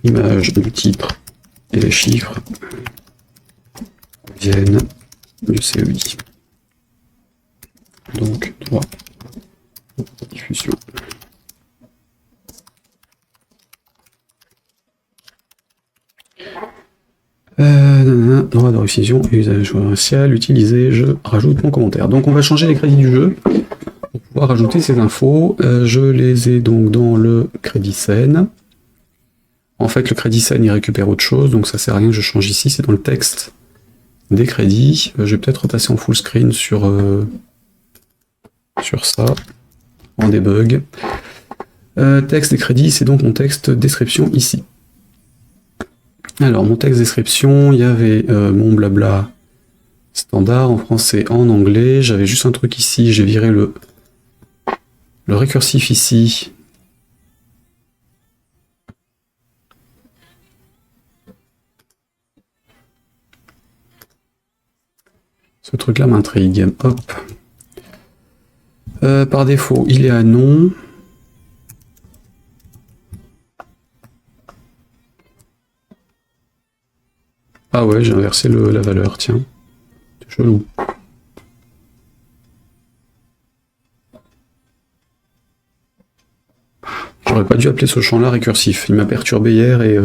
L'image du titre et les chiffres viennent du CEI. Donc, droit de diffusion. Droit de diffusion et usage commercial, utilisé, je rajoute mon commentaire. Donc on va changer les crédits du jeu pour pouvoir ajouter ces infos. Je les ai donc dans le crédit scène. En fait, le crédit scène, il récupère autre chose, donc ça sert à rien que je change ici, c'est dans le texte des crédits. Je vais peut-être repasser en full screen sur ça, en debug. Texte des crédits, c'est donc mon texte description ici. Alors, mon texte description, il y avait mon blabla standard en français, en anglais. J'avais juste un truc ici, j'ai viré le récursif ici. Ce truc-là m'intrigue. Hop. Par défaut, il est à non. Ah ouais, j'ai inversé la valeur, tiens. C'est chelou. J'aurais pas dû appeler ce champ-là récursif. Il m'a perturbé hier et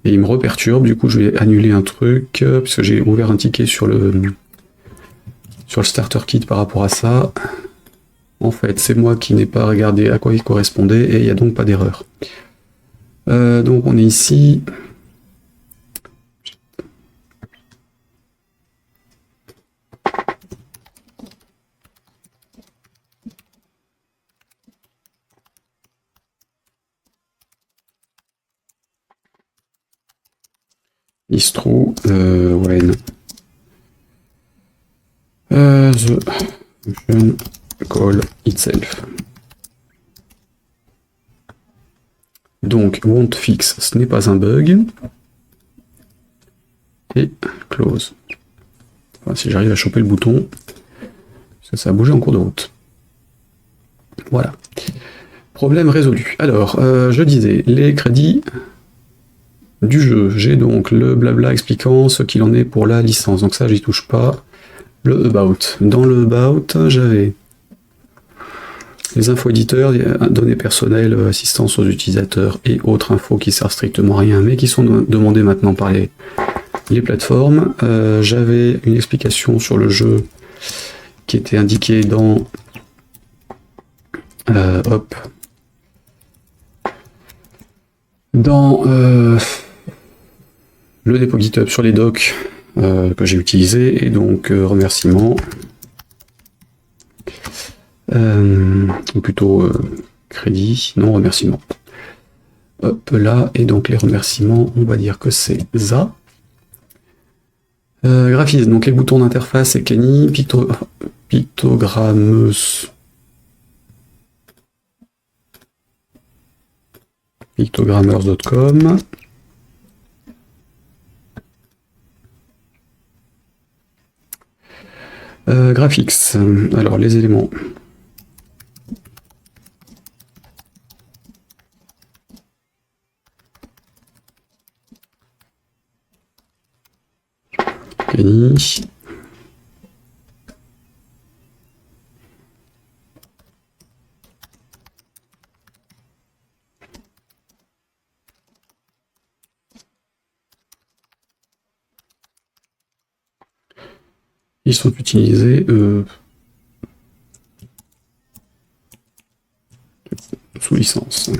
il me reperturbe. Du coup, je vais annuler un truc, puisque j'ai ouvert un ticket sur le starter kit par rapport à ça. En fait, c'est moi qui n'ai pas regardé à quoi il correspondait et il n'y a donc pas d'erreur. Donc on est ici. Distro, when the function call itself. Donc, won't fix, ce n'est pas un bug. Et close. Enfin, si j'arrive à choper le bouton, parce que ça a bougé en cours de route. Voilà. Problème résolu. Alors, je disais, les crédits du jeu. J'ai donc le blabla expliquant ce qu'il en est pour la licence. Donc ça, j'y touche pas. Le about. Dans le about, j'avais les infos éditeurs, données personnelles, assistance aux utilisateurs et autres infos qui servent strictement à rien, mais qui sont demandées maintenant par les plateformes. J'avais une explication sur le jeu qui était indiquée dans dans le dépôt GitHub sur les docs que j'ai utilisé, et donc remerciements, ou plutôt crédit, non remerciements. Hop là, et donc les remerciements, on va dire que c'est ça. Graphisme, donc les boutons d'interface, c'est Kenny, pictogrammeuse. Pictogrammers.com. Graphics, alors les éléments. Kenny. Ils sont utilisés sous licence.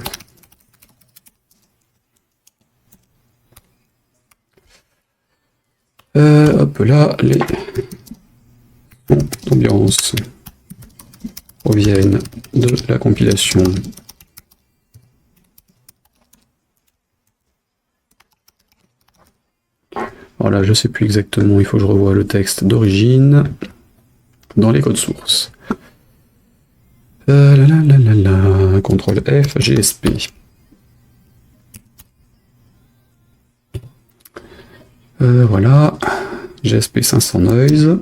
Hop là, les ambiances proviennent de la compilation Voilà, je sais plus exactement, il faut que je revoie le texte d'origine dans les codes sources. CTRL F, GSP. Voilà, GSP 500 noise.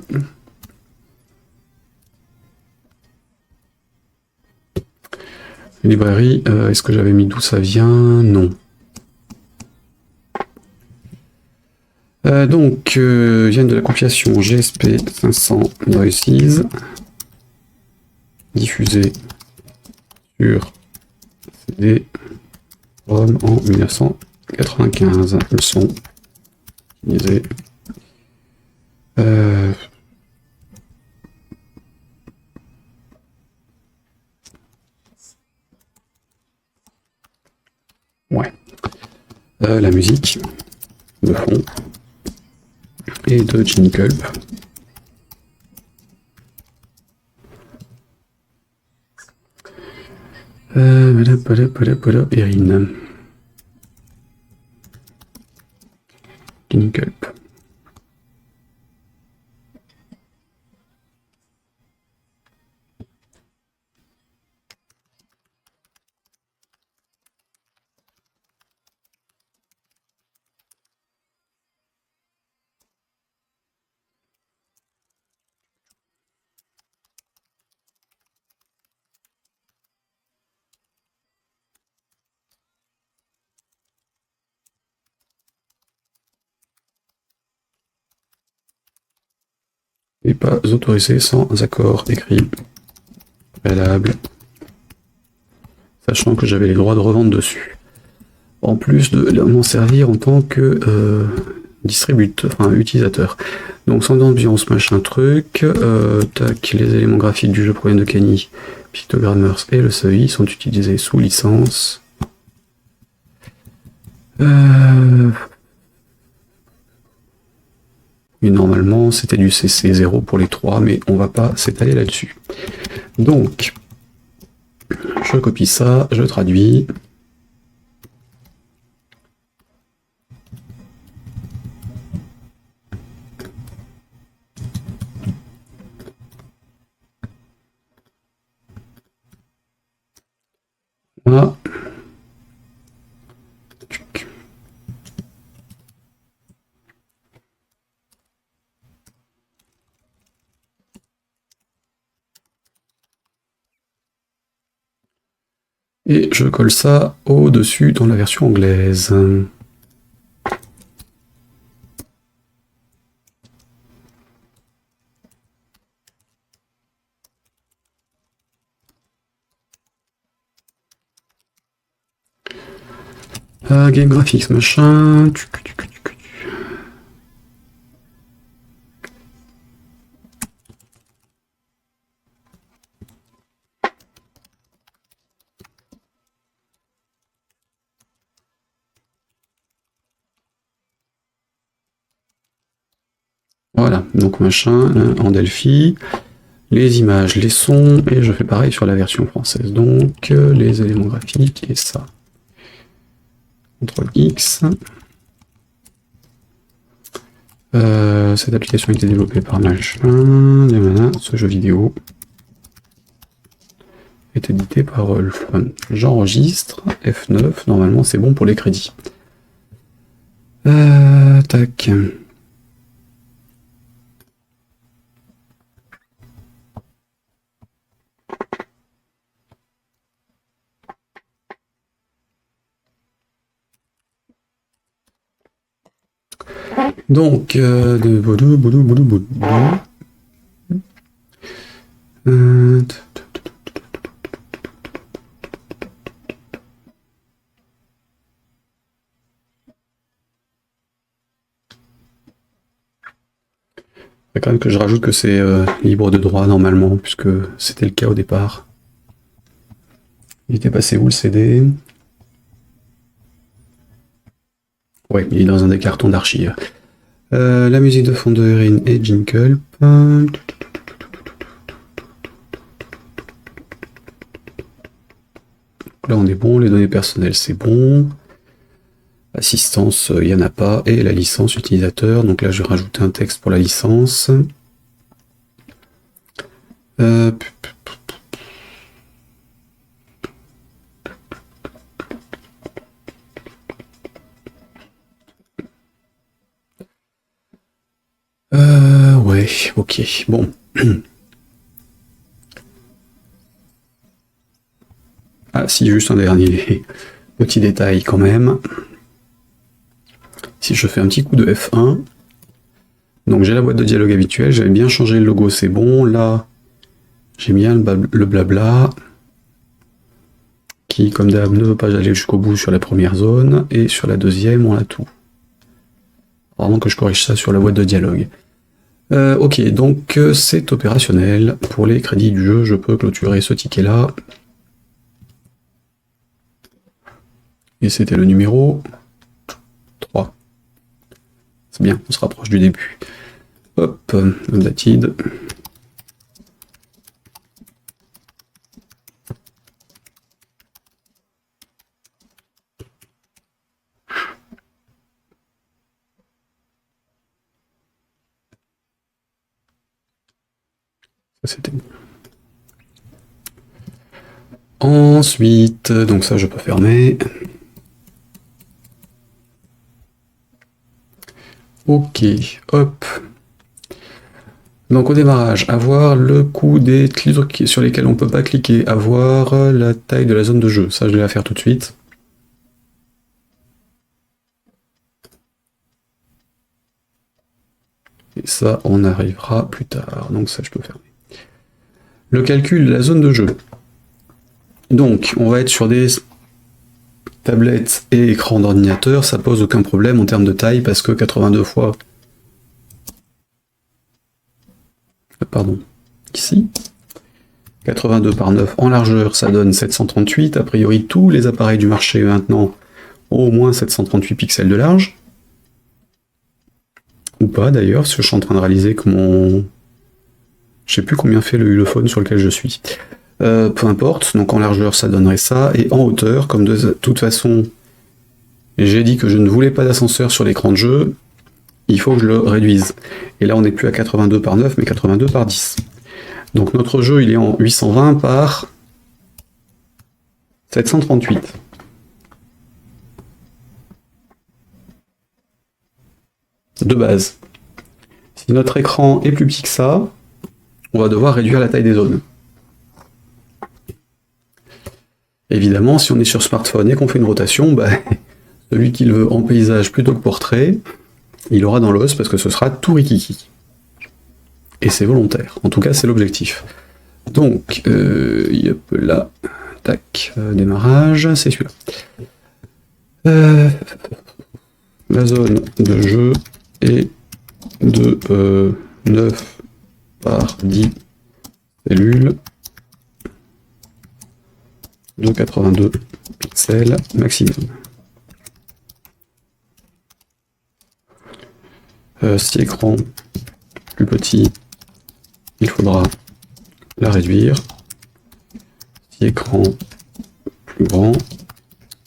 Librairie, est-ce que j'avais mis d'où ça vient? Non. Viennent de la compilation GSP 500 Noises, diffusée sur CD ROM en 1995. Le son utilisé. Ouais. La musique de fond et de Ginny Culp. Erin. Ginny Culp. Et pas autorisé sans accord écrit préalable, sachant que j'avais les droits de revente dessus. En plus de m'en servir en tant que distributeur, enfin utilisateur. Donc sans ambiance, machin truc, tac, les éléments graphiques du jeu proviennent de Kani, Pictogrammers et le seuil sont utilisés sous licence. Et normalement c'était du CC0 pour les trois, mais on va pas s'étaler là-dessus. Donc, je copie ça, je traduis. Voilà. Et je colle ça au-dessus dans la version anglaise. Game graphics, machin. Voilà, donc machin, en Delphi, les images, les sons, et je fais pareil sur la version française. Donc, les éléments graphiques, et ça. CTRL X. Cette application a été développée par machin, ce jeu vidéo est édité par Rolf. J'enregistre, F9, normalement c'est bon pour les crédits. Tac. Donc, de boulou, boulou, boulou, boulou. Il faut quand même que je rajoute que c'est libre de droit normalement, puisque c'était le cas au départ. Il était passé où le CD? Ouais, il est dans un des cartons d'archives. La musique de fond de Erin et Ginny Culp. Là on est bon, les données personnelles c'est bon. Assistance, il n'y en a pas. Et la licence utilisateur, donc là je vais rajouter un texte pour la licence. Ouais, ok, bon. Ah si, juste un dernier petit détail quand même. Si je fais un petit coup de F1, Donc j'ai la boîte de dialogue habituelle, j'avais bien changé le logo, c'est bon. Là, j'ai bien le blabla, qui comme d'hab ne veut pas aller jusqu'au bout sur la première zone, et sur la deuxième, on a tout. Vraiment que je corrige ça sur la boîte de dialogue. Ok, donc c'est opérationnel. Pour les crédits du jeu, je peux clôturer ce ticket-là. Et c'était le numéro 3. C'est bien, on se rapproche du début. Hop, dated. Ça c'était bon. Ensuite, donc ça je peux fermer. Ok, hop. Donc au démarrage, avoir le coût des trucs sur lesquels on ne peut pas cliquer, avoir la taille de la zone de jeu, ça je vais la faire tout de suite. Et ça on arrivera plus tard, donc ça je peux fermer. Le calcul de la zone de jeu. Donc on va être sur des tablettes et écran d'ordinateur, ça pose aucun problème en termes de taille parce que 82 fois... Pardon, ici, 82 par 9 en largeur, ça donne 738. A priori, tous les appareils du marché maintenant ont au moins 738 pixels de large. Ou pas d'ailleurs, parce que je suis en train de réaliser que mon... Je sais plus combien fait le Ulefone sur lequel je suis. Peu importe, donc en largeur ça donnerait ça, et en hauteur, comme de toute façon, j'ai dit que je ne voulais pas d'ascenseur sur l'écran de jeu, il faut que je le réduise. Et là on n'est plus à 82 par 9, mais 82 par 10. Donc notre jeu il est en 820 par 738. De base. Si notre écran est plus petit que ça, on va devoir réduire la taille des zones. Évidemment, si on est sur smartphone et qu'on fait une rotation, bah, celui qui le veut en paysage plutôt que portrait, il aura dans l'os parce que ce sera tout rikiki. Et c'est volontaire, en tout cas c'est l'objectif. Donc, yep, là, tac, démarrage, c'est celui-là. La zone de jeu est de 9 par 10 cellules de 82 pixels maximum. Si écran plus petit, il faudra la réduire. Si écran plus grand,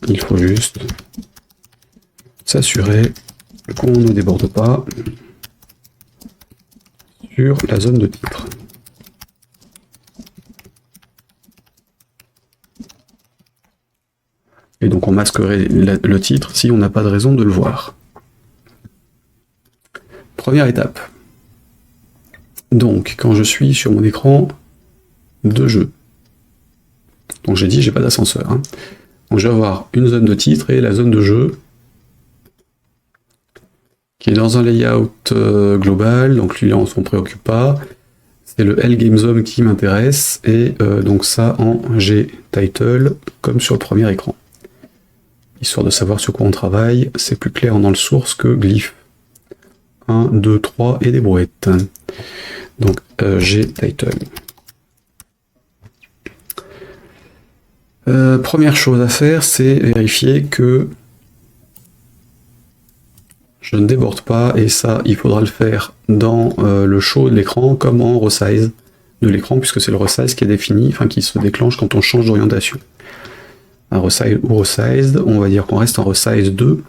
il faut juste s'assurer qu'on ne déborde pas sur la zone de titre. Et donc on masquerait le titre si on n'a pas de raison de le voir. Première étape. Donc quand je suis sur mon écran de jeu, donc j'ai dit j'ai pas d'ascenseur, hein. Donc je vais avoir une zone de titre et la zone de jeu qui est dans un layout global, donc lui on s'en préoccupe pas. C'est le L-Game qui m'intéresse, et donc ça en G-Title, comme sur le premier écran. Histoire de savoir sur quoi on travaille, c'est plus clair dans le source que glyph. 1, 2, 3 et des brouettes. Donc G-Title. Première chose à faire, c'est vérifier que je ne déborde pas, et ça, il faudra le faire dans le show de l'écran comme en resize de l'écran, puisque c'est le resize qui est défini, enfin qui se déclenche quand on change d'orientation. Un resize ou resized, on va dire qu'on reste en resize 2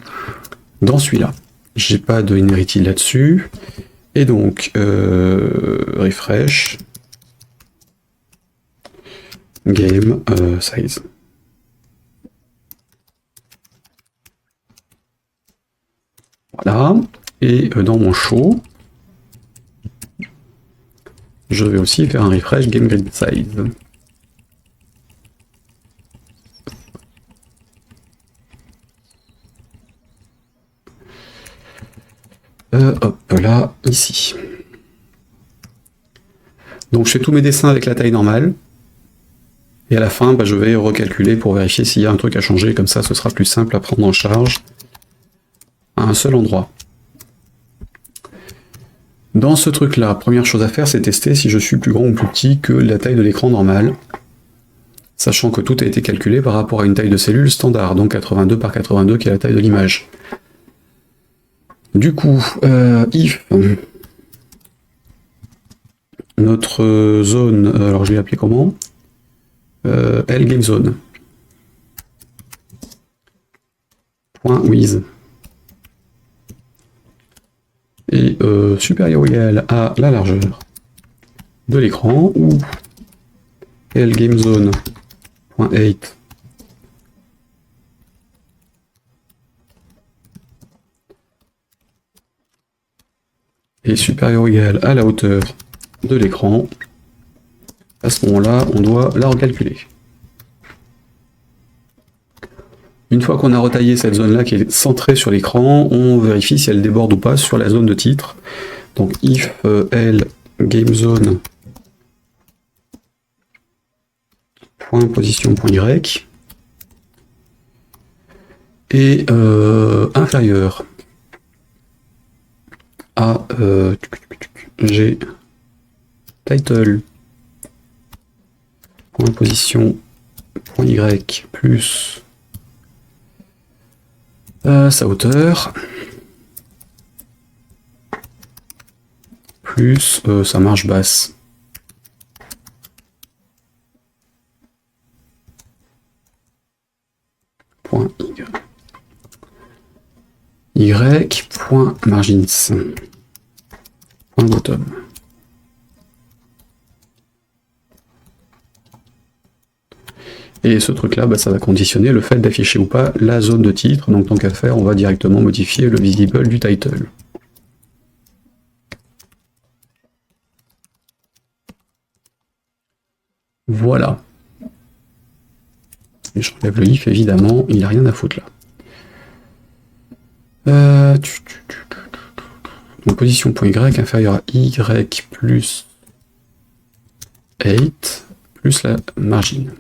dans celui-là. J'ai pas de inheritance là-dessus, et donc refresh, game size. Voilà, et dans mon show, je vais aussi faire un refresh game grid size. Hop là, ici. Donc je fais tous mes dessins avec la taille normale. Et à la fin, je vais recalculer pour vérifier s'il y a un truc à changer. Comme ça, ce sera plus simple à prendre en charge à un seul endroit. Dans ce truc-là, première chose à faire, c'est tester si je suis plus grand ou plus petit que la taille de l'écran normale. Sachant que tout a été calculé par rapport à une taille de cellule standard, donc 82 par 82 qui est la taille de l'image. Du coup, if notre zone, alors je vais l'appeler comment, LGameZone. .with et supérieur ou égal à la largeur de l'écran, ou LGameZone.height est supérieur ou égal à la hauteur de l'écran. À ce moment-là, on doit la recalculer. Une fois qu'on a retaillé cette zone-là qui est centrée sur l'écran, on vérifie si elle déborde ou pas sur la zone de titre. Donc if LGameZone .position.y est inférieur à G title .position.y plus sa hauteur plus sa marge basse. Y.margins .bottom. Et ce truc-là, ça va conditionner le fait d'afficher ou pas la zone de titre. Donc tant qu'à faire, on va directement modifier le visible du title. Voilà. Et je relève le if, évidemment, il n'y a rien à foutre là. Donc position.y inférieur à y plus 8 plus la margine.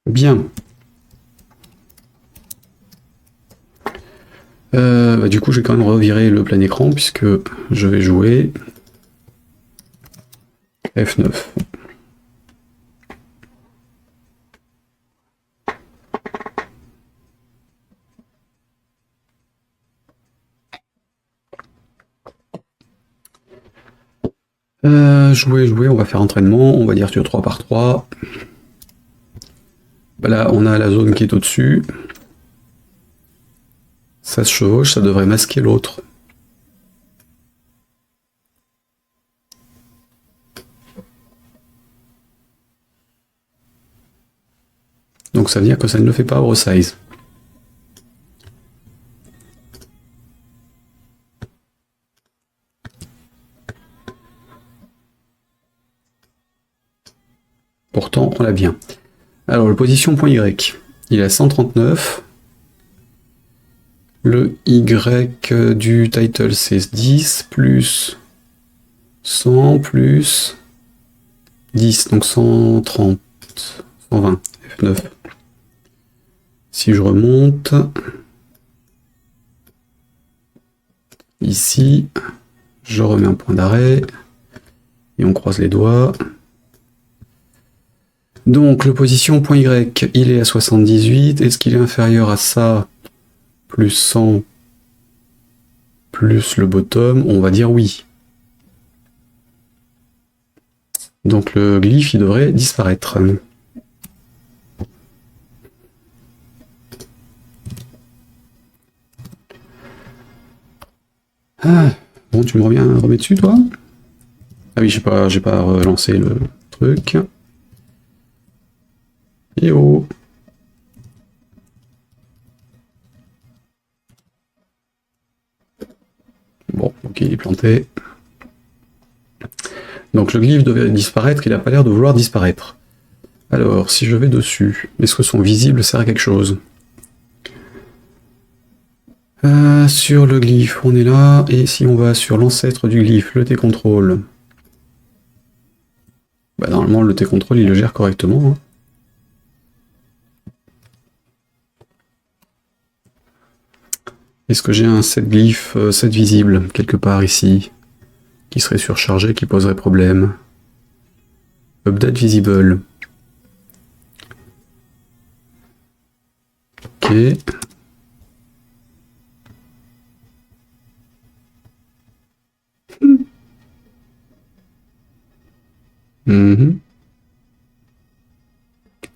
Bien. Du coup, je vais quand même revirer le plein écran puisque je vais jouer F9. Jouer, on va faire entraînement, on va dire sur 3 par 3. Là, on a la zone qui est au-dessus. Ça se chevauche, ça devrait masquer l'autre. Donc ça veut dire que ça ne le fait pas oversize. Pourtant, on l'a bien. Alors, le position.y, il est à 139. Le Y du title, c'est 10 plus 100 plus 10, donc 130, 120, F9. Si je remonte, ici, je remets un point d'arrêt, et on croise les doigts. Donc le position.y, il est à 78, est-ce qu'il est inférieur à ça, plus 100, plus le bottom? On va dire oui. Donc le glyphe, il devrait disparaître. Ah, bon, tu me remets dessus, toi? Ah oui, j'ai pas relancé le truc. Et oh! Bon, ok, il est planté. Donc le glyphe devait disparaître, il n'a pas l'air de vouloir disparaître. Alors, si je vais dessus, est-ce que son visible sert à quelque chose? Sur le glyphe, on est là, et si on va sur l'ancêtre du glyphe, le T-control, bah normalement le T-control il le gère correctement. Hein. Est-ce que j'ai un set glyphe, set visible, quelque part ici, qui serait surchargé, qui poserait problème? Update visible. Ok.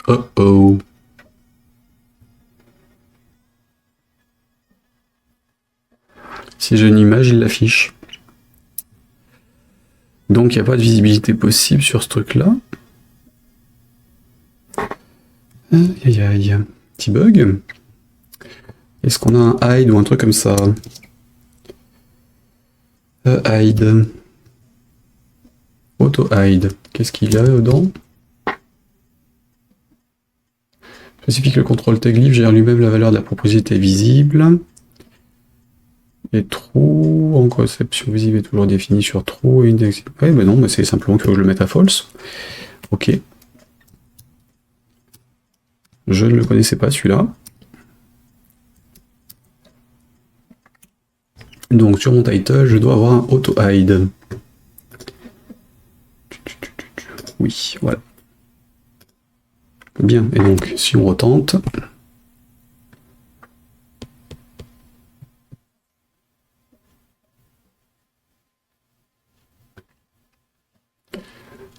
Oh oh. Si j'ai une image, il l'affiche. Donc il n'y a pas de visibilité possible sur ce truc-là. Aïe aïe aïe. Petit bug. Est-ce qu'on a un hide ou un truc comme ça? Hide. Auto hide. Qu'est-ce qu'il y a dedans? Spécifie que le contrôle taglyph gère lui-même la valeur de la propriété visible. Et true en conception visible est toujours défini sur true et index. Ouais, mais non, mais c'est simplement que je le mette à false. Ok. Je ne le connaissais pas celui-là. Donc sur mon title, je dois avoir un auto hide. Oui, voilà. Bien, et donc si on retente.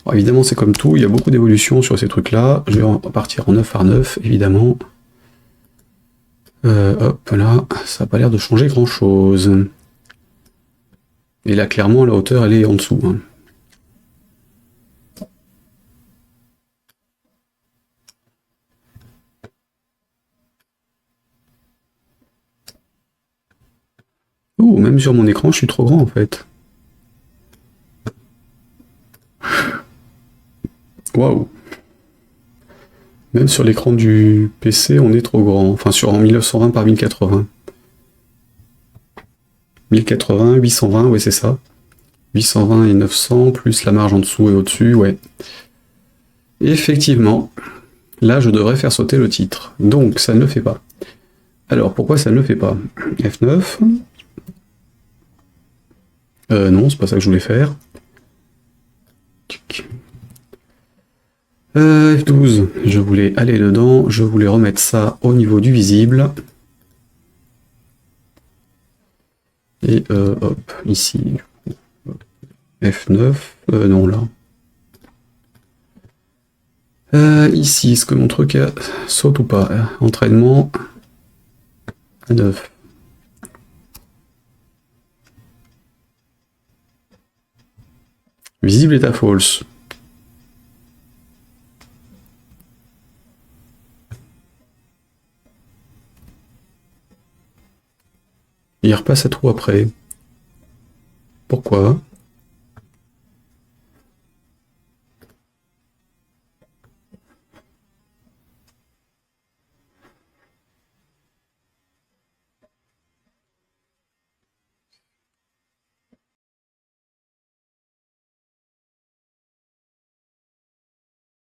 Alors, évidemment, c'est comme tout, il y a beaucoup d'évolutions sur ces trucs-là. Je vais repartir en 9 par 9, évidemment. Hop, là, ça n'a pas l'air de changer grand-chose. Et là, clairement, la hauteur, elle est en dessous. Hein. Oh, même sur mon écran, je suis trop grand, en fait. Waouh. Même sur l'écran du PC, on est trop grand. Enfin, sur en 1920 par 1080. 1080, 820, ouais, c'est ça. 820 et 900, plus la marge en dessous et au-dessus, ouais. Effectivement, là, je devrais faire sauter le titre. Donc, ça ne le fait pas. Alors, pourquoi ça ne le fait pas? F9. Non, c'est pas ça que je voulais faire. F12, je voulais aller dedans, je voulais remettre ça au niveau du visible. Et hop, ici. F9, non là. Ici, est-ce que mon truc saute ou pas? Entraînement à 9. Visible est à false. Il repasse à trou après. Pourquoi?